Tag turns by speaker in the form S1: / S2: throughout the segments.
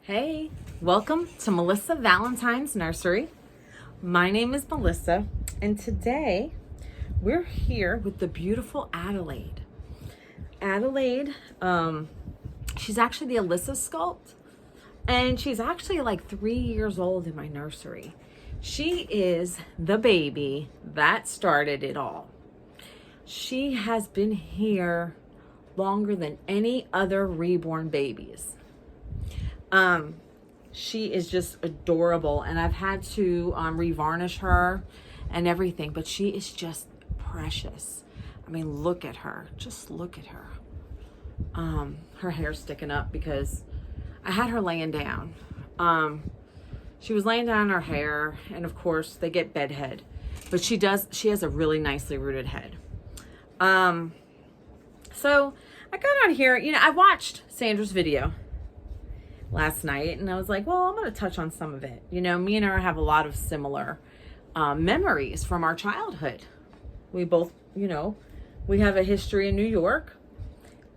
S1: Hey, welcome to Melissa Valentine's Nursery. My name is Melissa, and today we're here with the beautiful Adelaide. Adelaide, she's actually the Alyssa sculpt, and she's actually like 3 years old in my nursery. She is the baby that started it all. She has been here longer than any other reborn babies. She is just adorable, and I've had to revarnish her and everything, but she is just precious. I mean, look at her. Just look at her. Her hair's sticking up because I had her laying down. She was laying down in her hair, and of course they get bedhead, but she has a really nicely rooted head. So I got on here, I watched Sandra's video last night, and I was like, well, I'm going to touch on some of it. Me and her have a lot of similar memories from our childhood. We both, we have a history in New York,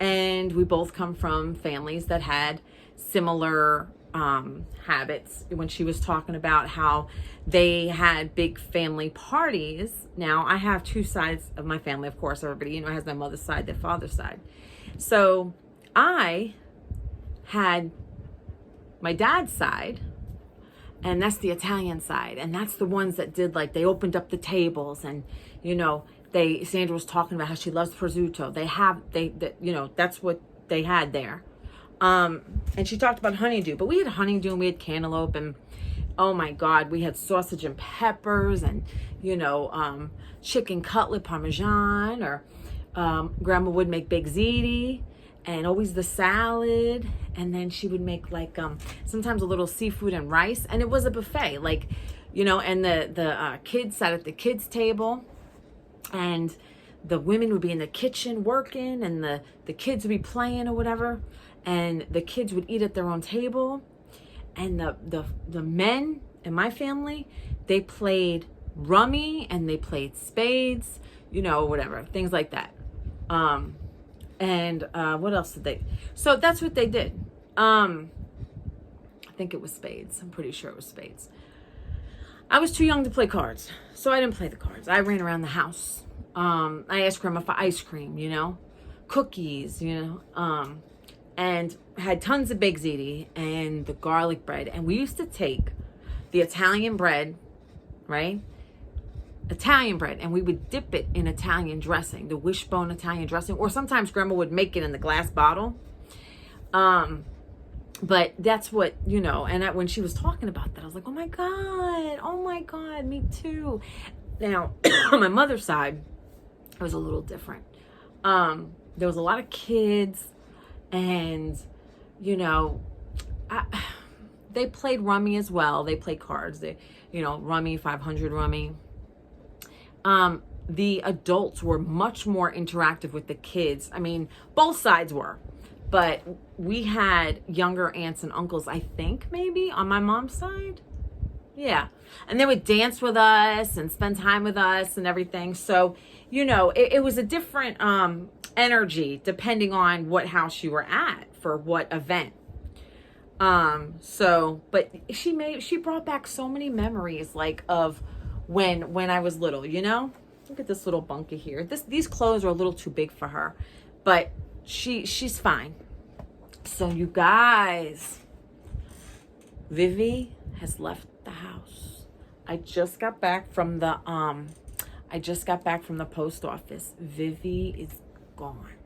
S1: and we both come from families that had similar habits. When she was talking about how they had big family parties, now I have two sides of my family, of course. Everybody, has my mother's side, their father's side. So I had my dad's side, and that's the Italian side, and that's the ones that did, like, they opened up the tables, and Sandra was talking about how she loves prosciutto. That's what they had there. And she talked about honeydew, but we had honeydew and we had cantaloupe, and oh my God, we had sausage and peppers, and chicken cutlet parmesan, or grandma would make baked ziti, and always the salad, and then she would make sometimes a little seafood and rice, and it was a buffet, and the kids sat at the kids table, and the women would be in the kitchen working, and the kids would be playing or whatever, and the kids would eat at their own table, and the men in my family, they played rummy and they played spades, whatever, things like that. And what else did they? So that's what they did. I think it was spades. I'm pretty sure it was spades. I was too young to play cards, so I didn't play the cards. I ran around the house. I asked grandma for ice cream, cookies, and had tons of baked ziti and the garlic bread. And we used to take the Italian bread, right? Italian bread, and we would dip it in Italian dressing, the wishbone Italian dressing, or sometimes grandma would make it in the glass bottle. But that's what, and when she was talking about that, I was like, oh my God, me too. Now, on my mother's side, it was a little different. There was a lot of kids, and, they played rummy as well. They played cards, rummy, 500 rummy. The adults were much more interactive with the kids. I mean, both sides were, but we had younger aunts and uncles, I think, maybe on my mom's side. Yeah. And they would dance with us and spend time with us and everything. So, it was a different energy depending on what house you were at for what event. But she brought back so many memories, of when I was little, Look at this little bunkie here. These clothes are a little too big for her, but she's fine. So you guys, Vivi has left the house. I just got back from the post office. Vivi is gone.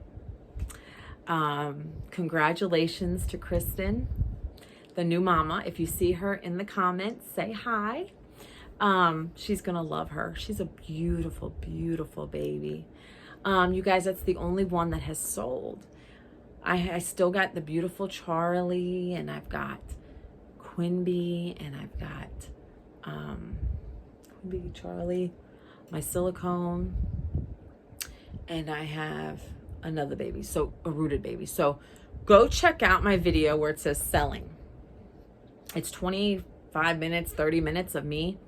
S1: Congratulations to Kristen, the new mama. If you see her in the comments, say hi. She's gonna love her. She's a beautiful, beautiful baby. You guys, that's the only one that has sold. I still got the beautiful Charlie, and I've got Quimby, and I've got Quimby, Charlie, my silicone, and I have another baby, so a rooted baby. So go check out my video where it says selling. It's 25 minutes, 30 minutes of me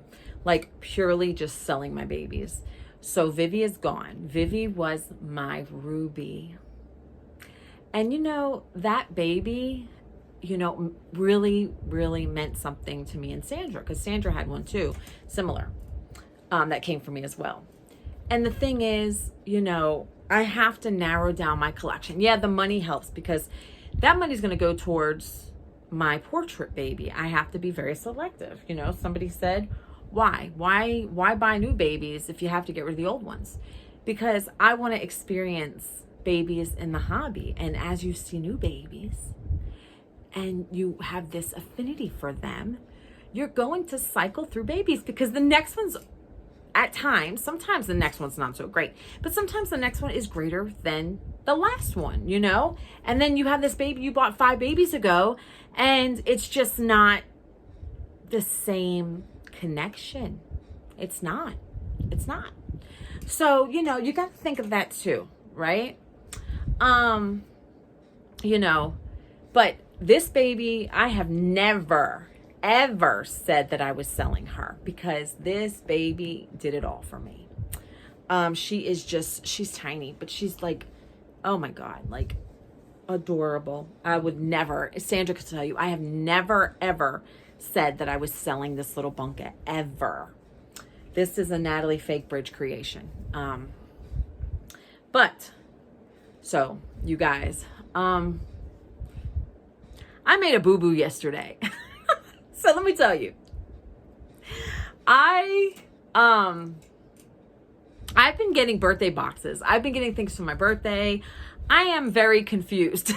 S1: purely just selling my babies. So Vivi is gone. Vivi was my Ruby. And that baby really, really meant something to me and Sandra, because Sandra had one too, similar, that came from me as well. And the thing is, I have to narrow down my collection. Yeah, the money helps, because that money's going to go towards my portrait baby. I have to be very selective. Somebody said, why buy new babies if you have to get rid of the old ones? Because I want to experience babies in the hobby. And as you see new babies and you have this affinity for them, you're going to cycle through babies, because the next one's, at times, sometimes the next one's not so great, but sometimes the next one is greater than the last one, and then you have this baby you bought 5 babies ago, and it's just not the same connection. It's not. So, you got to think of that too, right? But this baby, I have never, ever said that I was selling her, because this baby did it all for me. She's tiny, but she's like, oh my God, like adorable. I would never, Sandra could tell you, I have never, ever said that I was selling this little bunket, ever. This is a Natalie Fake Bridge creation. So you guys, I made a boo-boo yesterday. So let me tell you, I've been getting birthday boxes. I've been getting things for my birthday. I am very confused.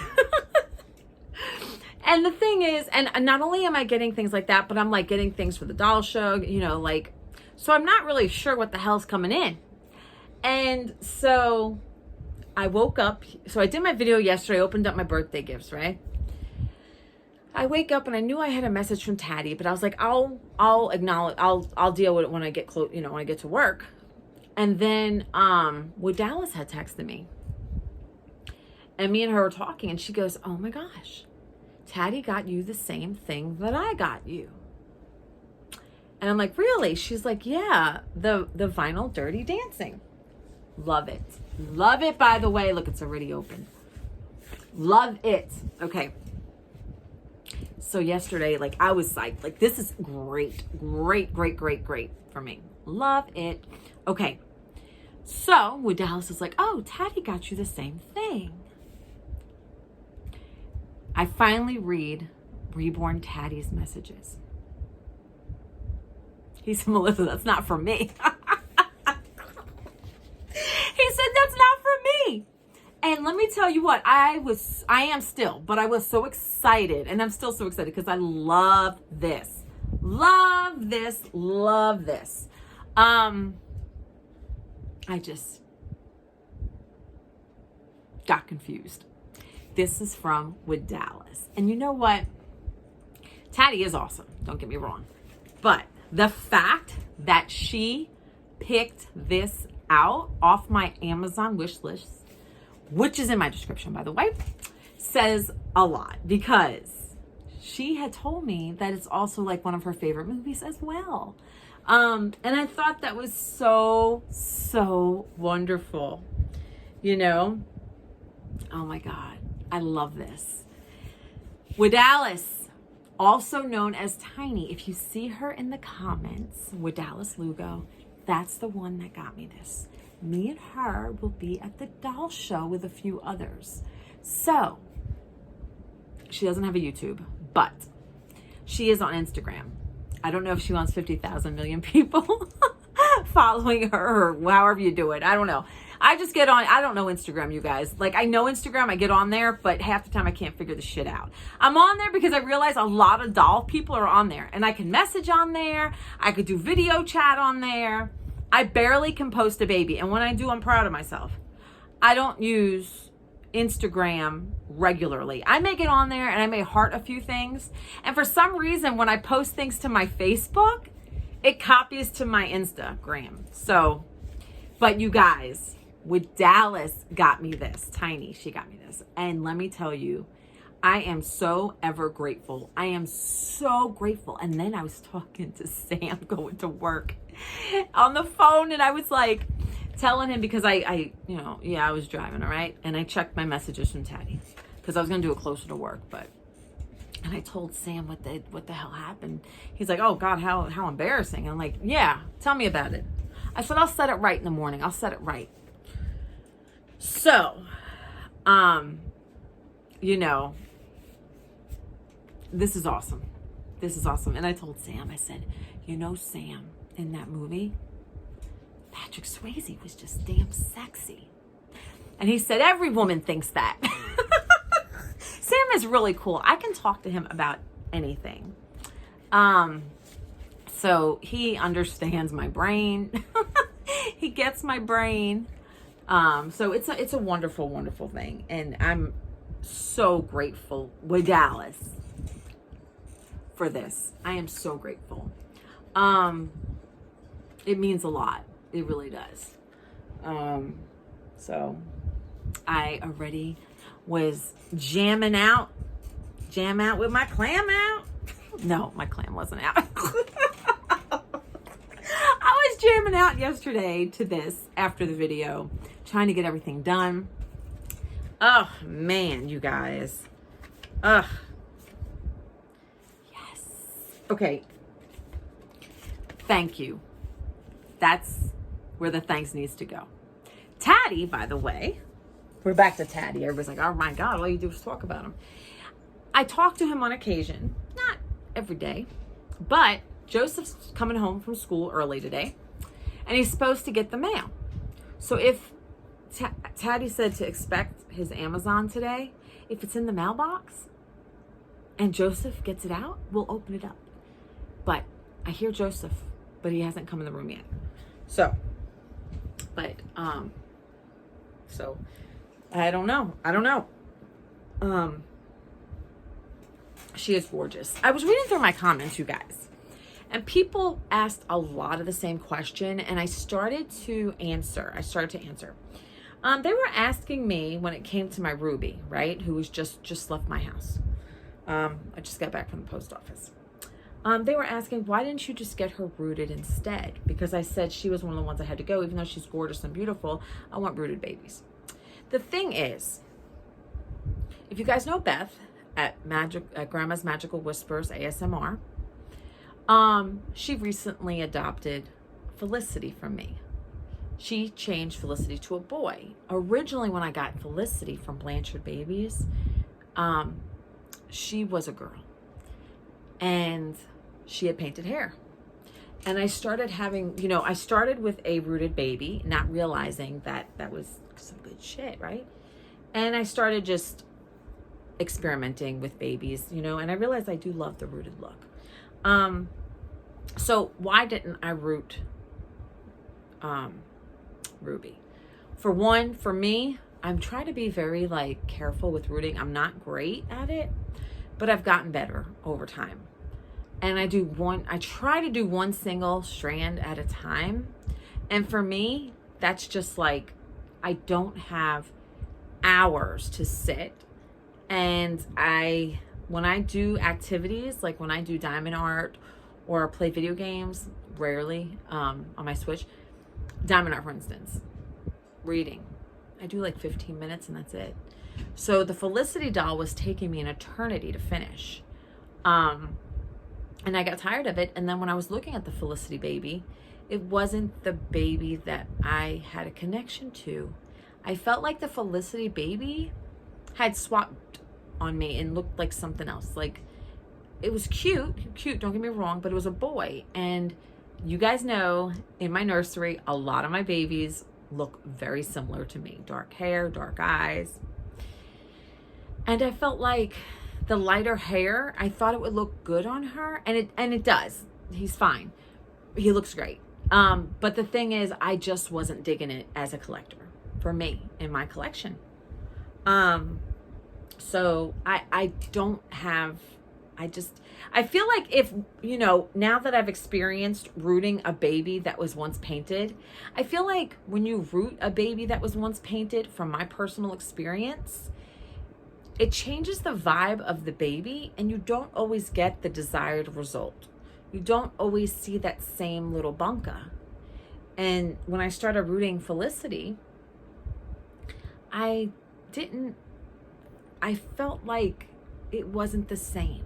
S1: And the thing is, and not only am I getting things like that, but I'm like getting things for the doll show, so I'm not really sure what the hell's coming in. And so I woke up, so I did my video yesterday, opened up my birthday gifts, right? I wake up and I knew I had a message from Taddy, but I was like, I'll acknowledge, I'll deal with it when I get close, when I get to work. And then, Wood Dallas had texted me, and me and her were talking, and she goes, oh my gosh, Taddy got you the same thing that I got you. And I'm like, really? She's like, yeah, the vinyl Dirty Dancing. Love it. Love it, by the way. Look, it's already open. Love it. Okay. So yesterday, I was psyched. This is great for me. Love it. Okay. So Wood Dallas is like, oh, Taddy got you the same thing. I finally read Reborn Taddy's messages. He said, Melissa, that's not for me. He said, that's not for me. And let me tell you what, I am still, but I was so excited, and I'm still so excited because I love this. Love this. I just got confused. This is from Wood Dallas. And you know what? Taddy is awesome. Don't get me wrong. But the fact that she picked this out off my Amazon wish list, which is in my description, by the way, says a lot, because she had told me that it's also one of her favorite movies as well. And I thought that was so wonderful. Oh my God. I love this. Wood Dallas, also known as Tiny. If you see her in the comments, Wood Dallas Lugo, that's the one that got me this. Me and her will be at the doll show with a few others. So, she doesn't have a YouTube, but she is on Instagram. I don't know if she wants 50,000 million people following her, or however you do it. I don't know. I just get on, I don't know Instagram, you guys. I know Instagram, I get on there, but half the time I can't figure the shit out. I'm on there because I realize a lot of doll people are on there, and I can message on there. I could do video chat on there. I barely can post a baby, and when I do, I'm proud of myself. I don't use Instagram regularly. I may get on there and I may heart a few things, and for some reason when I post things to my Facebook, it copies to my Instagram. So, but you guys, Wood Dallas got me this. Tiny, she got me this. And let me tell you, I am so ever grateful. I am so grateful. And then I was talking to Sam going to work on the phone, and I was telling him, because I was driving, all right? And I checked my messages from Taddy because I was going to do it closer to work, but I told Sam what the hell happened. He's like, oh God, how embarrassing. And I'm like, yeah, tell me about it. I said, I'll set it right in the morning. I'll set it right. So, you know, this is awesome. This is awesome. And I told Sam, I said, you know, Sam, in that movie, Patrick Swayze was just damn sexy. And he said, every woman thinks that. Sam is really cool. I can talk to him about anything. So he understands my brain. He gets my brain. So it's a wonderful, wonderful thing. And I'm so grateful with Dallas for this. I am so grateful. It means a lot. It really does. So I already was jam out with my clam out. No, my clam wasn't out. I was jamming out yesterday to this after the video, trying to get everything done. Oh man, you guys. Ugh. Yes. Okay. Thank you. That's where the thanks needs to go. Taddy, by the way, we're back to Taddy. Everybody's like, oh my God, all you do is talk about him. I talk to him on occasion, not every day, but Joseph's coming home from school early today, and he's supposed to get the mail. So if Taddy said to expect his Amazon today, if it's in the mailbox and Joseph gets it out, we'll open it up. But I hear Joseph, but he hasn't come in the room yet. So, but, so I don't know. She is gorgeous. I was reading through my comments, you guys, and people asked a lot of the same question, and I started to answer. They were asking me when it came to my Ruby, right, who was just left my house. I just got back from the post office. They were asking, why didn't you just get her rooted instead? Because I said she was one of the ones I had to go, even though she's gorgeous and beautiful. I want rooted babies. The thing is, if you guys know Beth at Grandma's Magical Whispers ASMR, she recently adopted Felicity from me. She changed Felicity to a boy. Originally, when I got Felicity from Blanchard Babies, she was a girl. And she had painted hair. And I started having, I started with a rooted baby, not realizing that that was some good shit, right? And I started just experimenting with babies, and I realized I do love the rooted look. So why didn't I root Ruby? For one, for me, I'm trying to be very careful with rooting. I'm not great at it, but I've gotten better over time. And I try to do one single strand at a time. And for me, that's just I don't have hours to sit. And when I do activities, like when I do diamond art or play video games, rarely on my Switch, diamond art, for instance, reading, I do 15 minutes and that's it. So the Felicity doll was taking me an eternity to finish. And I got tired of it. And then when I was looking at the Felicity baby, it wasn't the baby that I had a connection to. I felt like the Felicity baby had swapped on me and looked like something else. It was cute, don't get me wrong, but it was a boy. And you guys know, in my nursery, a lot of my babies look very similar to me. Dark hair, dark eyes. And I felt like the lighter hair, I thought it would look good on her, and it does. He's fine. He looks great. But the thing is, I just wasn't digging it as a collector for me in my collection. So I feel like if, now that I've experienced rooting a baby that was once painted, I feel like when you root a baby that was once painted, from my personal experience, it changes the vibe of the baby and you don't always get the desired result. You don't always see that same little bunka. And when I started rooting Felicity, I felt like it wasn't the same.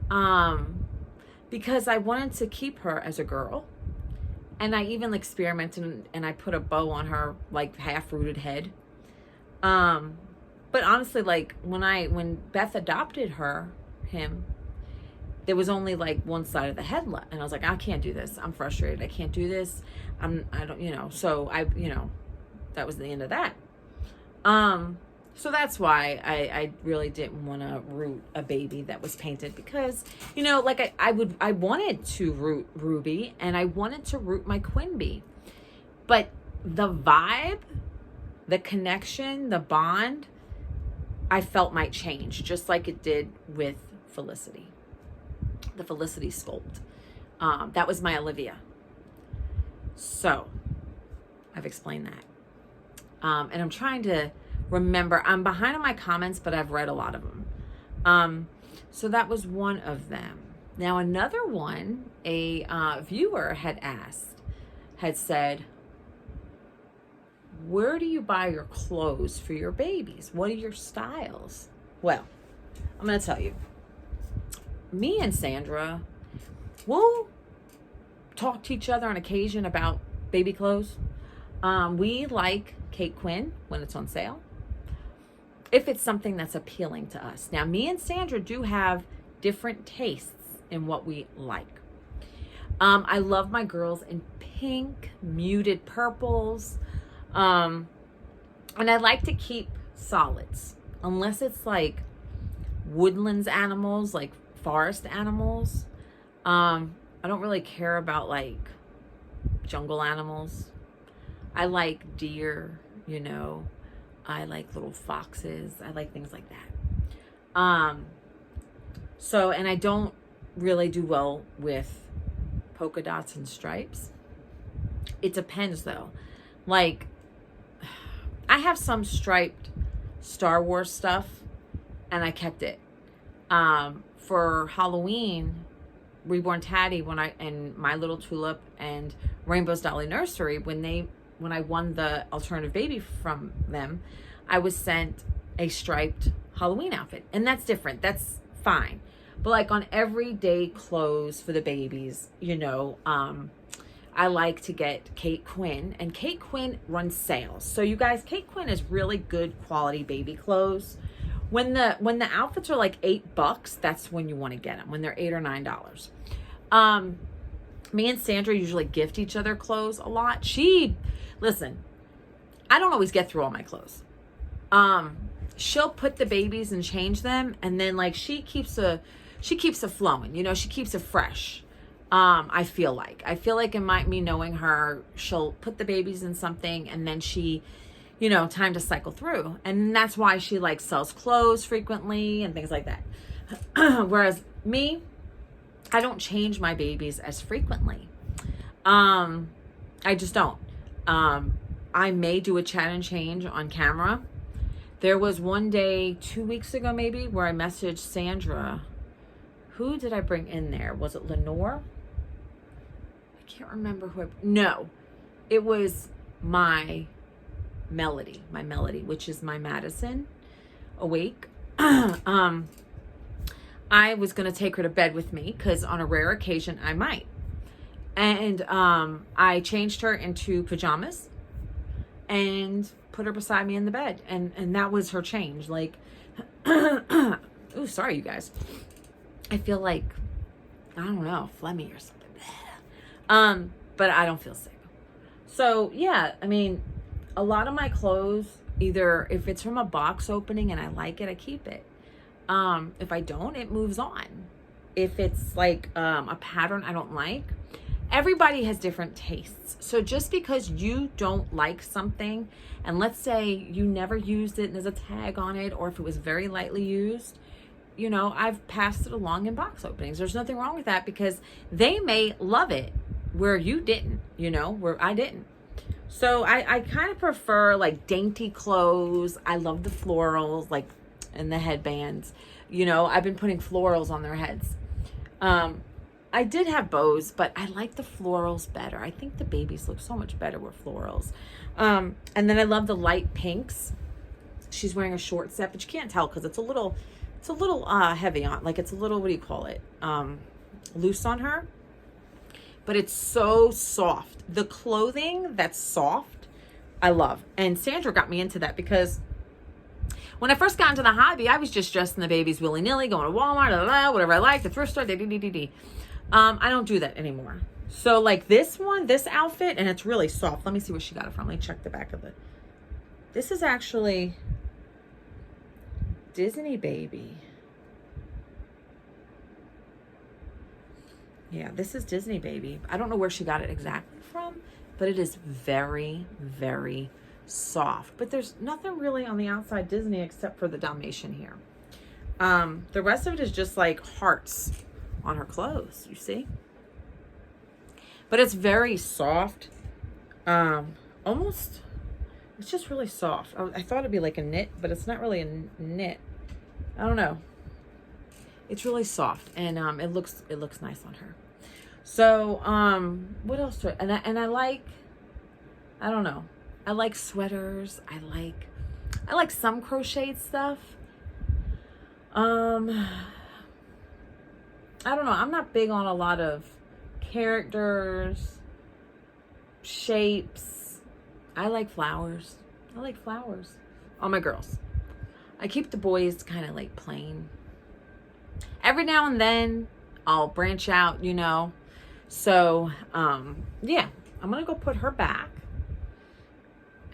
S1: because I wanted to keep her as a girl. And I even experimented and I put a bow on her like half rooted head. But honestly, like when Beth adopted him, there was only like one side of the head left. And I was like, I can't do this. I'm frustrated. I can't do this. I don't, so that was the end of that. So that's why I really didn't want to root a baby that was painted, because, like I wanted to root Ruby and I wanted to root my Quimby, but the vibe, the connection, the bond, I felt might change, just like it did with Felicity, the Felicity sculpt. That was my Olivia. So I've explained that. And I'm trying to remember. I'm behind on my comments, but I've read a lot of them. So that was one of them. Now another one, a viewer had said, where do you buy your clothes for your babies? What are your styles? Well, I'm going to tell you. Me and Sandra, we'll talk to each other on occasion about baby clothes. We like Kate Quinn when it's on sale, if it's something that's appealing to us. Now, me and Sandra do have different tastes in what we like. I love my girls in pink, muted purples. And I like to keep solids, unless it's like woodlands animals, like forest animals. I don't really care about like jungle animals. I like deer, I like little foxes. I like things like that. So, and I don't really do well with polka dots and stripes. It depends though. Like, I have some striped Star Wars stuff and I kept it. For Halloween, Reborn Tatty, and My Little Tulip and Rainbow's Dolly Nursery, when I won the alternative baby from them, I was sent a striped Halloween outfit. And that's different. That's fine. But like on everyday clothes for the babies, I like to get Kate Quinn, and Kate Quinn runs sales. So you guys, Kate Quinn is really good quality baby clothes. When the outfits are like $8, that's when you want to get them, when they're $8 or $9. Me and Sandra usually gift each other clothes a lot. Listen, I don't always get through all my clothes. She'll put the babies and change them, and then like she keeps it flowing, she keeps it fresh. I feel like in me knowing her, she'll put the babies in something and then she, time to cycle through. And that's why she like sells clothes frequently and things like that. Whereas me, I don't change my babies as frequently. I just don't. I may do a chat and change on camera. There was one day 2 weeks ago maybe where I messaged Sandra. Who did I bring in there? Was it Lenore? I can't remember no, it was my Melody, which is my Madison Awake. I was going to take her to bed with me because on a rare occasion I might. And I changed her into pajamas and put her beside me in the bed. And that was her change. Like, oh, sorry, you guys. I feel like, I don't know, phlegmy or something. But I don't feel sick. So yeah, I mean, a lot of my clothes, either if it's from a box opening and I like it, I keep it. If I don't, it moves on. If it's like a pattern I don't like, everybody has different tastes. So just because you don't like something, and let's say you never used it and there's a tag on it, or if it was very lightly used, I've passed it along in box openings. There's nothing wrong with that because they may love it where you didn't, where I didn't. So I kind of prefer like dainty clothes. I love the florals, like, and the headbands. I've been putting florals on their heads. I did have bows, but I like the florals better. I think the babies look so much better with florals. And then I love the light pinks. She's wearing a short set, but you can't tell because it's a little it's a little heavy on, like it's a little, what do you call it? Loose on her, but it's so soft. The clothing that's soft, I love. And Sandra got me into that because when I first got into the hobby, I was just dressing the babies willy-nilly, going to Walmart, whatever I like, the thrift store, I don't do that anymore. So like this outfit, and it's really soft. Let me see where she got it from. Let me check the back of it. This is actually Disney Baby. Yeah, this is Disney Baby. I don't know where she got it exactly from, but it is very, very soft. But there's nothing really on the outside Disney except for the Dalmatian here. The rest of it is just like hearts on her clothes, you see? But it's very soft. Almost, it's just really soft. I thought it'd be like a knit, but it's not really a knit. I don't know. It's really soft, and it looks nice on her. So, what else do I like, I don't know. I like sweaters. I like some crocheted stuff. I don't know. I'm not big on a lot of characters, shapes. I like flowers. On my girls. I keep the boys kind of like plain. Every now and then I'll branch out, you know. So, yeah, I'm going to go put her back.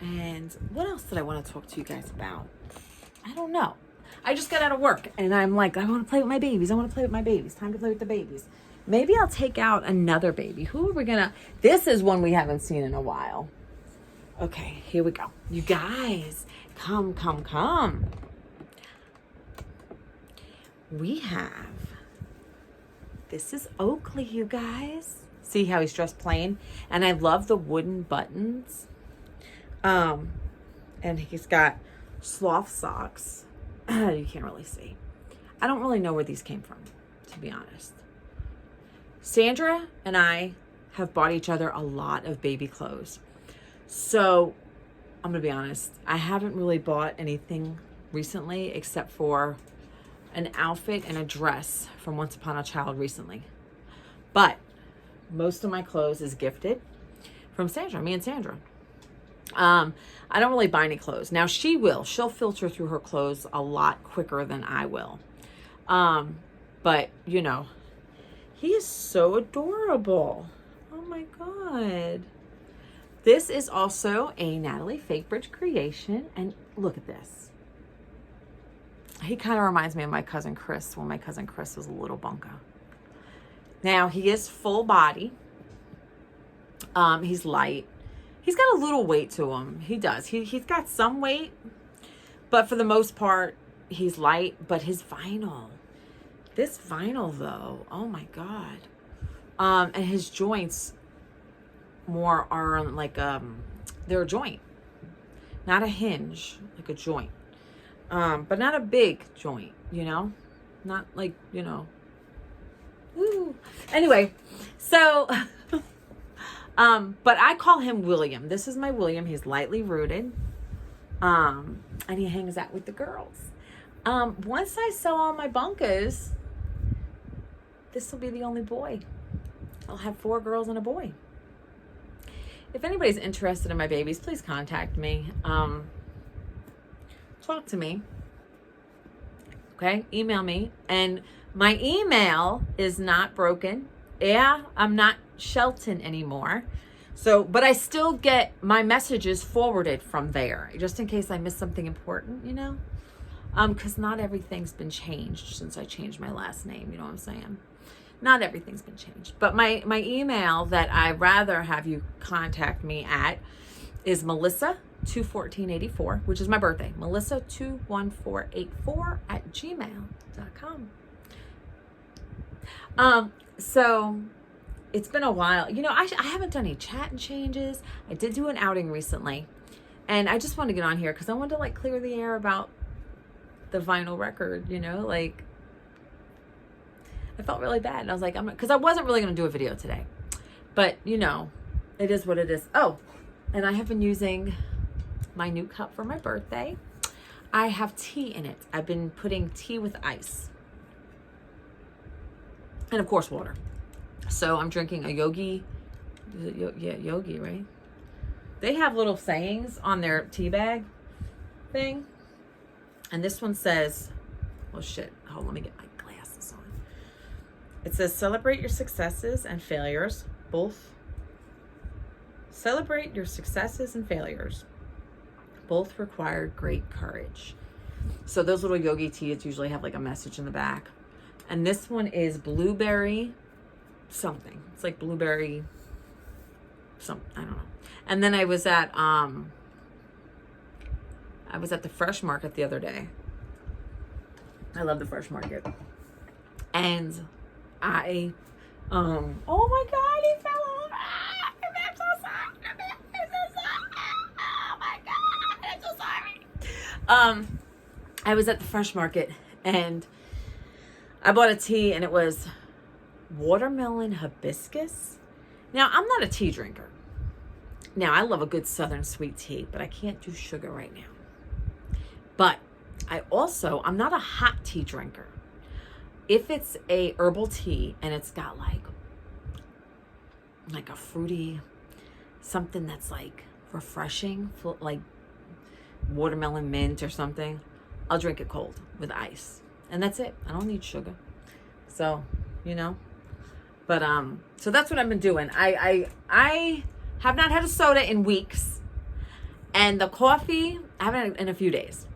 S1: And what else did I want to talk to you guys about? I don't know. I just got out of work and I'm like, I want to play with my babies. Time to play with the babies. Maybe I'll take out another baby. Who are we gonna? This is one we haven't seen in a while. Okay, here we go. You guys, come. This is Oakley, you guys. See how he's dressed plain? And I love the wooden buttons. And he's got sloth socks. You can't really see. I don't really know where these came from, to be honest. Sandra and I have bought each other a lot of baby clothes. So I'm going to be honest. I haven't really bought anything recently except for an outfit and a dress from Once Upon a Child recently. But most of my clothes is gifted from Sandra, me and Sandra. I don't really buy any clothes. Now she'll filter through her clothes a lot quicker than I will. But you know, he is so adorable. Oh my God. This is also a Natalie Fakebridge creation. And look at this. He kind of reminds me of my cousin Chris when my cousin Chris was a little bunko. Now he is full body. He's light. He's got a little weight to him. He does. He's got some weight, but for the most part, he's light. But his vinyl, this vinyl though, oh my God. And his joints more are like, they're a joint, not a hinge, like a joint. But not a big joint, you know, not like, you know, woo. Anyway, so, but I call him William. This is my William. He's lightly rooted. And he hangs out with the girls. Once I sell all my bunkers, this will be the only boy. I'll have 4 girls and a boy. If anybody's interested in my babies, please contact me. Talk to me. Okay? Email me. And my email is not broken. Yeah, I'm not Shelton anymore. So, but I still get my messages forwarded from there, just in case I miss something important, you know? Because not everything's been changed since I changed my last name, you know what I'm saying? Not everything's been changed. But my email that I'd rather have you contact me at is Melissa21484, which is my birthday. Melissa21484@gmail.com. So it's been a while. You know, I haven't done any chat and changes. I did do an outing recently. And I just wanted to get on here because I wanted to like clear the air about the vinyl record, you know, like I felt really bad. And I was like, because I wasn't really going to do a video today. But, you know, it is what it is. Oh, and I have been using my new cup for my birthday. I have tea in it. I've been putting tea with ice. And of course, water. So I'm drinking a Yogi. Yeah, Yogi, right? They have little sayings on their tea bag thing. And this one says, oh shit, hold on, let me get my glasses on. It says, celebrate your successes and failures, both. Celebrate your successes and failures. Both require great courage. So those little yogi teas usually have like a message in the back. And this one is blueberry something. It's like blueberry something, I don't know. And then I was at the Fresh Market the other day. I love the Fresh Market. And I oh my God, he fell over. I'm so sorry. I'm so sorry. Oh my God, I'm so sorry. I was at the Fresh Market and I bought a tea and it was watermelon hibiscus. Now, I'm not a tea drinker. Now, I love a good Southern sweet tea, but I can't do sugar right now. But I'm not a hot tea drinker. If it's a herbal tea and it's got like a fruity, something that's like refreshing, like watermelon mint or something, I'll drink it cold with ice. And that's it. I don't need sugar. So, you know. But so that's what I've been doing. I have not had a soda in weeks. And the coffee, I haven't had it in a few days.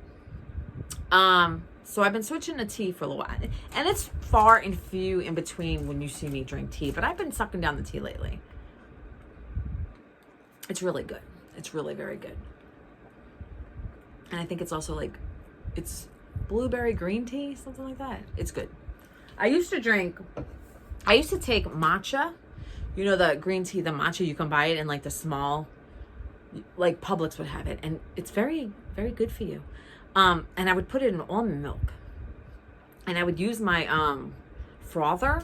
S1: So I've been switching to tea for a little while. And it's far and few in between when you see me drink tea. But I've been sucking down the tea lately. It's really good. It's really very good. And I think it's also like, it's blueberry green tea, something like that. It's good. I used to take matcha. You know, the green tea, the matcha, you can buy it in like the small, like Publix would have it. And it's very, very good for you. And I would put it in almond milk. And I would use my frother.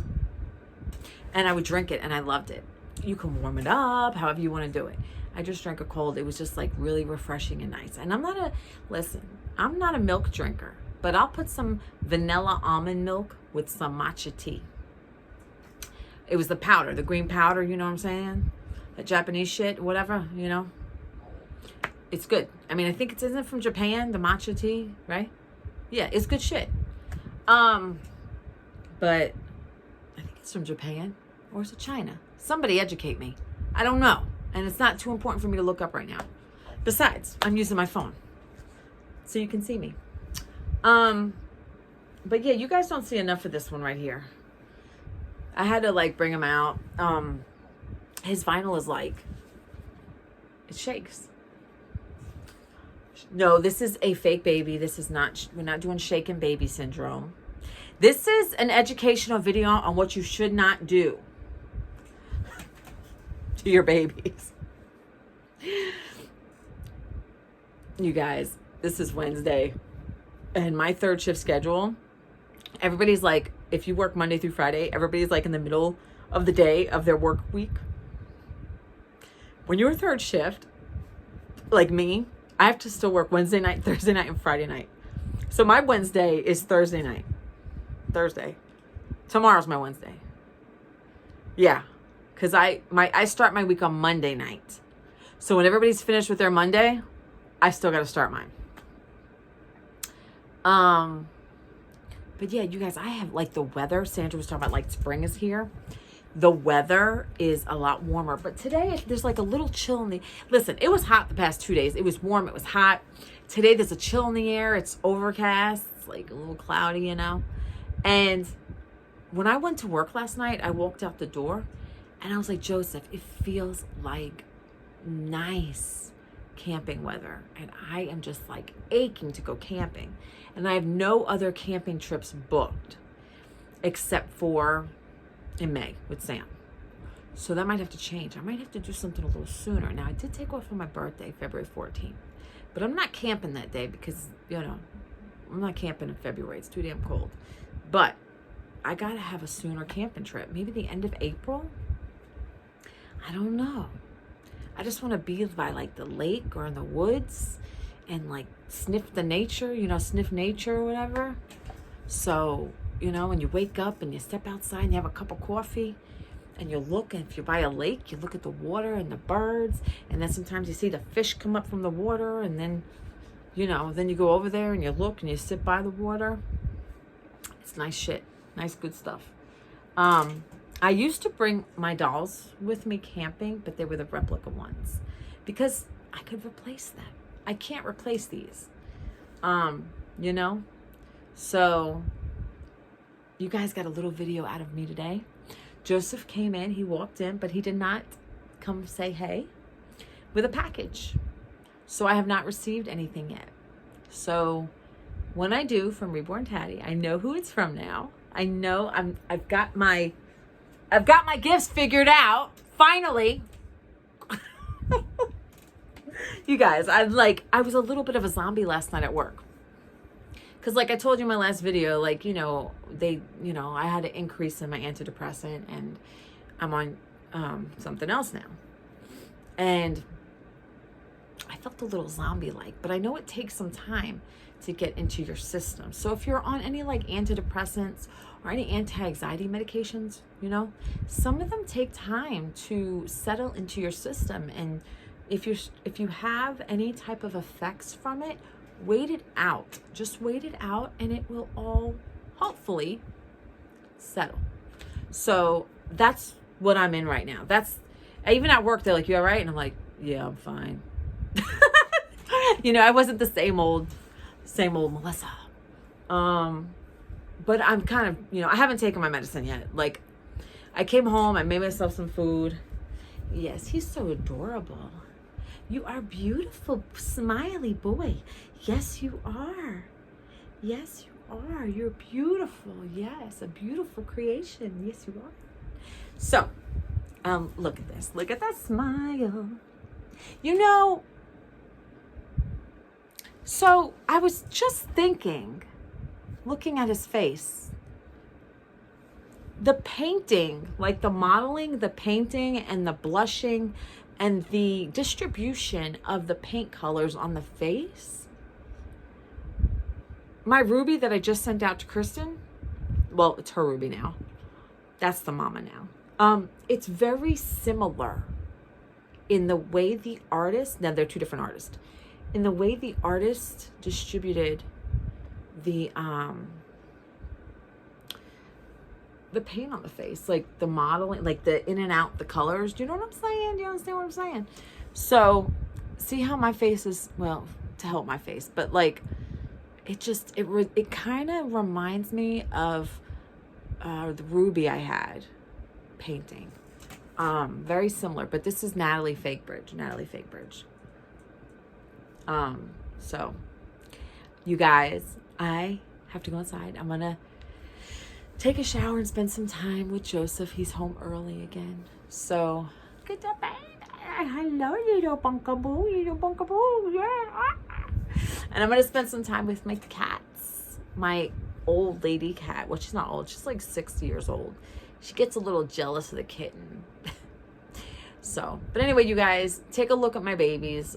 S1: And I would drink it and I loved it. You can warm it up, however you want to do it. I just drank it cold. It was just like really refreshing and nice. And I'm not a milk drinker. But I'll put some vanilla almond milk with some matcha tea. It was the powder, the green powder, you know what I'm saying? That Japanese shit, whatever, you know? It's good. I mean, I think isn't it from Japan, the matcha tea, right? Yeah, it's good shit. But I think it's from Japan, or is it China? Somebody educate me. I don't know. And it's not too important for me to look up right now. Besides, I'm using my phone. So you can see me. But yeah, you guys don't see enough of this one right here. I had to like bring him out. His vinyl is like, it shakes. No, this is a fake baby. This is not, we're not doing shaken baby syndrome. This is an educational video on what you should not do to your babies. You guys, this is Wednesday. And my third shift schedule, everybody's like, if you work Monday through Friday, everybody's like in the middle of the day of their work week. When you're third shift, like me, I have to still work Wednesday night, Thursday night, and Friday night. So my Wednesday is Thursday night. Thursday. Tomorrow's my Wednesday. Yeah. Because I start my week on Monday night. So when everybody's finished with their Monday, I still got to start mine. But yeah, you guys, I have like the weather. Sandra was talking about like spring is here. The weather is a lot warmer, but today there's like a little chill in the, listen, it was hot the past 2 days. It was warm. It was hot. Today there's a chill in the air. It's overcast. It's like a little cloudy, you know? And when I went to work last night, I walked out the door and I was like, Joseph, it feels like nice camping weather. And I am just like aching to go camping. And I have no other camping trips booked except for in May with Sam. So that might have to change. I might have to do something a little sooner. Now, I did take off on my birthday, February 14th. But I'm not camping that day because, you know, I'm not camping in February. It's too damn cold. But I got to have a sooner camping trip. Maybe the end of April? I don't know. I just want to be by like the lake or in the woods and like sniff the nature, sniff nature or whatever. So, when you wake up and you step outside and you have a cup of coffee and you look, and if you're by a lake, you look at the water and the birds, and then sometimes you see the fish come up from the water, and then, then you go over there and you look and you sit by the water. It's nice shit. Nice, good stuff. I used to bring my dolls with me camping, but they were the replica ones because I could replace them. I can't replace these, So you guys got a little video out of me today. Joseph came in, he walked in, but he did not come say hey with a package. So I have not received anything yet. So when I do from Reborn Taddy, I know who it's from now. I know I've got my gifts figured out. Finally. You guys, I was a little bit of a zombie last night at work. Cause like I told you in my last video, I had an increase in my antidepressant, and I'm on something else now. And I felt a little zombie-like, but I know it takes some time to get into your system. So if you're on any like antidepressants or any anti-anxiety medications, some of them take time to settle into your system. And if you have any type of effects from it, wait it out. Just wait it out, and it will all hopefully settle. So that's what I'm in right now. Even at work, they're like, "You all right?" And I'm like, "Yeah, I'm fine." I wasn't the same old Melissa. But I'm kind of, I haven't taken my medicine yet. Like, I came home, I made myself some food. Yes, he's so adorable. You are beautiful, smiley boy. Yes, you are. Yes, you are. You're beautiful. Yes, a beautiful creation. Yes, you are. So, look at this. Look at that smile. So I was just thinking, looking at his face, the painting, like the modeling, the painting and the blushing and the distribution of the paint colors on the face. My Ruby that I just sent out to Kristen, well, it's her Ruby now. That's the mama now. It's very similar in the way the artist, now they're two different artists, in the way the artist distributed the paint on the face, like the modeling, like the in and out, the colors. Do you know what I'm saying? Do you understand what I'm saying? So see how my face is, well, to help my face, but like it kind of reminds me of the Ruby I had painting. Very similar, but this is Natalie Fakebridge. So you guys, I have to go outside. I'm gonna take a shower and spend some time with Joseph. He's home early again. So good job, baby. Hello, little bunkaboo, yeah. And I'm gonna spend some time with my cats. My old lady cat. Well, she's not old. She's like 60 years old. She gets a little jealous of the kitten. So, but anyway, you guys, take a look at my babies.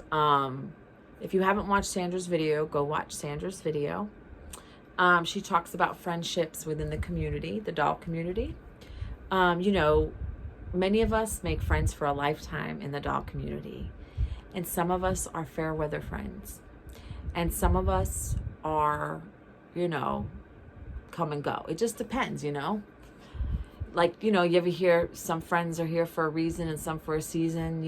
S1: If you haven't watched Sandra's video, go watch Sandra's video. She talks about friendships within the community, the doll community. Many of us make friends for a lifetime in the doll community. And some of us are fair weather friends. And some of us are, come and go. It just depends, Like, you ever hear some friends are here for a reason and some for a season,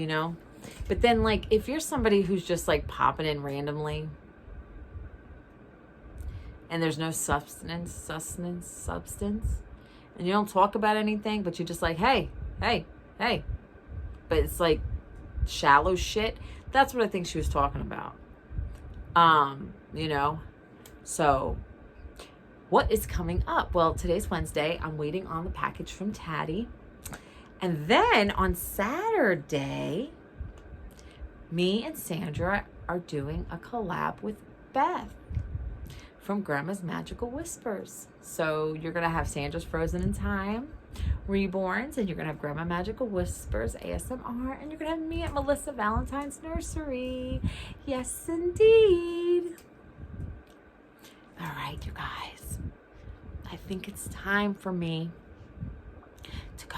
S1: But then, like, if you're somebody who's just, like, popping in randomly and there's no substance, and you don't talk about anything, but you're just like, hey. But it's, like, shallow shit. That's what I think she was talking about. So what is coming up? Well, today's Wednesday. I'm waiting on the package from Taddy. And then on Saturday, me and Sandra are doing a collab with Beth from Grandma's Magical Whispers. So you're going to have Sandra's Frozen in Time. Reborns, and you're going to have Grandma Magical Whispers ASMR, and you're going to have me at Melissa Valentine's Nursery. Yes, indeed. All right, you guys. I think it's time for me to go.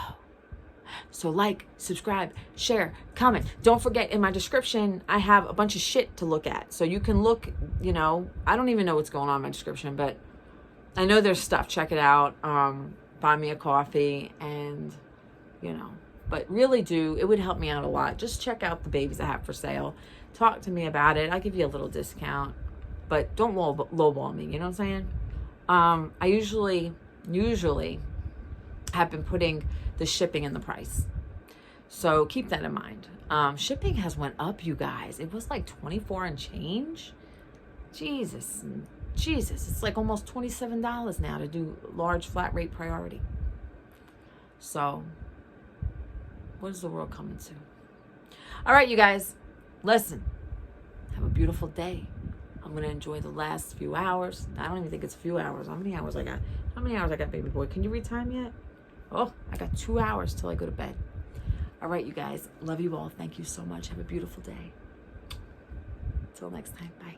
S1: So like, subscribe, share, comment. Don't forget, in my description, I have a bunch of shit to look at. So you can look, you know, I don't even know what's going on in my description, but I know there's stuff. Check it out. Buy me a coffee, and, you know, but really it would help me out a lot. Just check out the babies I have for sale. Talk to me about it. I'll give you a little discount, but don't lowball me. You know what I'm saying? I usually have been putting the shipping in the price. So keep that in mind. Shipping has went up, you guys. It was like 24 and change. Jesus. It's like almost $27 now to do large flat rate priority. So what is the world coming to? All right, you guys, listen, have a beautiful day. I'm going to enjoy the last few hours. I don't even think it's a few hours. How many hours I got? Baby boy? Can you read time yet? Oh, I got 2 hours till I go to bed. All right, you guys. Love you all. Thank you so much. Have a beautiful day. Till next time. Bye.